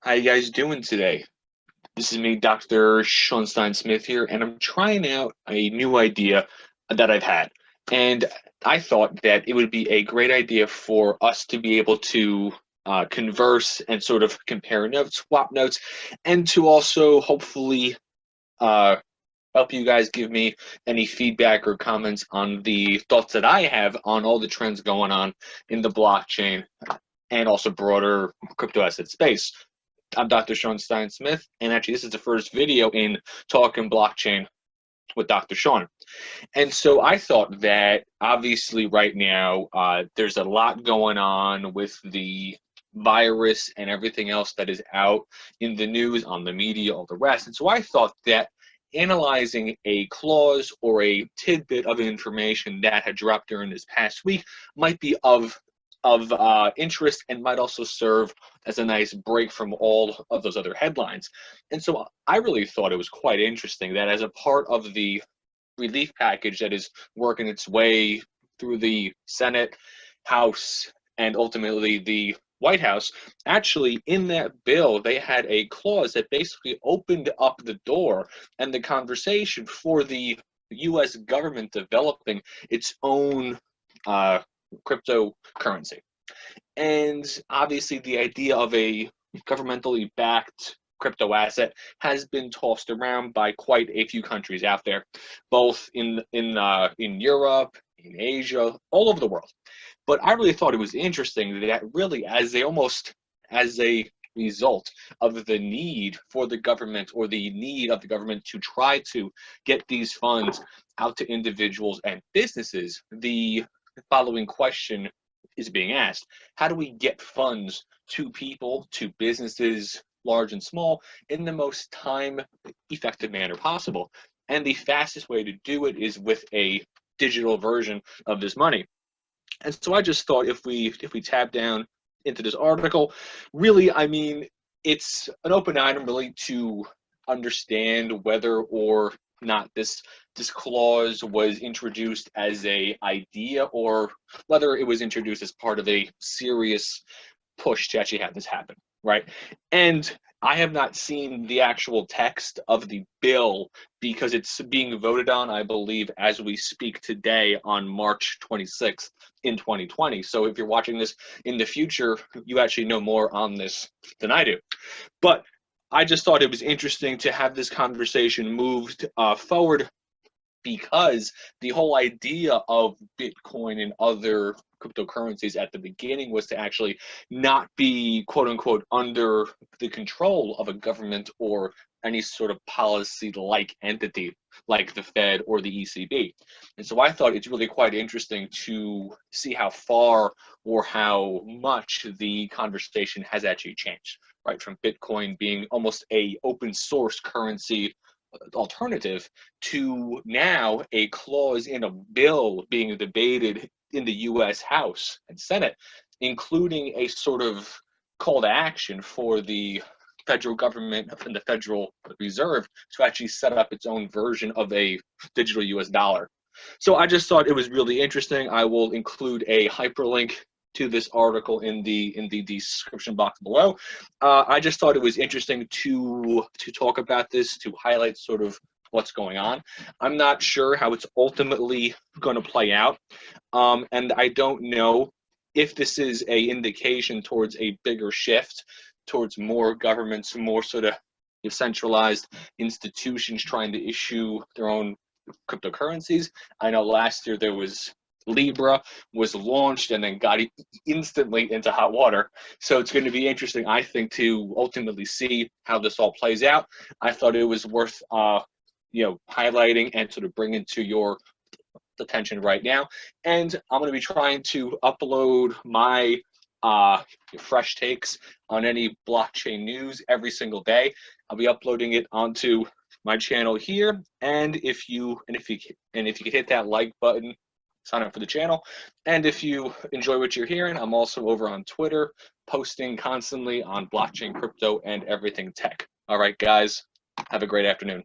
How you guys doing today? This is me, Dr. Schoenstein Smith here, and I'm trying out a new idea that I've had. And I thought that it would be a great idea for us to be able to converse and sort of compare notes, swap notes, and to also hopefully uh, help you guys give me any feedback or comments on the thoughts that I have on all the trends going on in the blockchain and also broader crypto asset space. I'm Dr. Sean Stein Smith, and actually, this is the first video in Talking Blockchain with Dr. Sean. And so I thought that obviously, right now, there's a lot going on with the virus and everything else that is out in the news, on the media, all the rest. And so I thought that analyzing a clause or a tidbit of information that had dropped during this past week might be of interest and might also serve as a nice break from all of those other headlines. And so I really thought it was quite interesting that as a part of the relief package that is working its way through the Senate, House, and ultimately the White House, actually in that bill, they had a clause that basically opened up the door and the conversation for the US government developing its own cryptocurrency. And obviously, the idea of a governmentally backed crypto asset has been tossed around by quite a few countries out there, both in Europe, in Asia, all over the world. But I really thought it was interesting that really, as a result of the need for the government or the need of the government to try to get these funds out to individuals and businesses, the following question is being asked: how do we get funds to people, to businesses, large and small, in the most time effective manner possible? And the fastest way to do it is with a digital version of this money. And so I just thought if we tab down into this article, really, I mean, it's an open item really to understand whether or not this clause was introduced as a idea or whether it was introduced as part of a serious push to actually have this happen, right? And I have not seen the actual text of the bill because it's being voted on, I believe, as we speak today on March 26th in 2020. So if you're watching this in the future, you actually know more on this than I do. But I just thought it was interesting to have this conversation moved forward because the whole idea of Bitcoin and other cryptocurrencies at the beginning was to actually not be quote unquote under the control of a government or any sort of policy like entity like the Fed or the ECB. And so I thought it's really quite interesting to see how far or how much the conversation has actually changed, right? From Bitcoin being almost a open source currency alternative to now a clause in a bill being debated in the US House and Senate, including a sort of call to action for the federal government and the Federal Reserve to actually set up its own version of a digital US dollar. So I just thought it was really interesting. I will include a hyperlink to this article in the description box below. I just thought it was interesting to talk about this, to highlight sort of what's going on. I'm not sure how it's ultimately going to play out, and I don't know if this is a indication towards a bigger shift towards more governments, more sort of centralized institutions trying to issue their own cryptocurrencies. I know last year there was Libra was launched and then got instantly into hot water. So it's going to be interesting, I think, to ultimately see how this all plays out. I thought it was worth, highlighting and sort of bringing to your attention right now. And I'm going to be trying to upload my fresh takes on any blockchain news every single day. I'll be uploading it onto my channel here. And if you could hit that like button, sign up for the channel. And if you enjoy what you're hearing, I'm also over on Twitter, posting constantly on blockchain, crypto, and everything tech. All right, guys, have a great afternoon.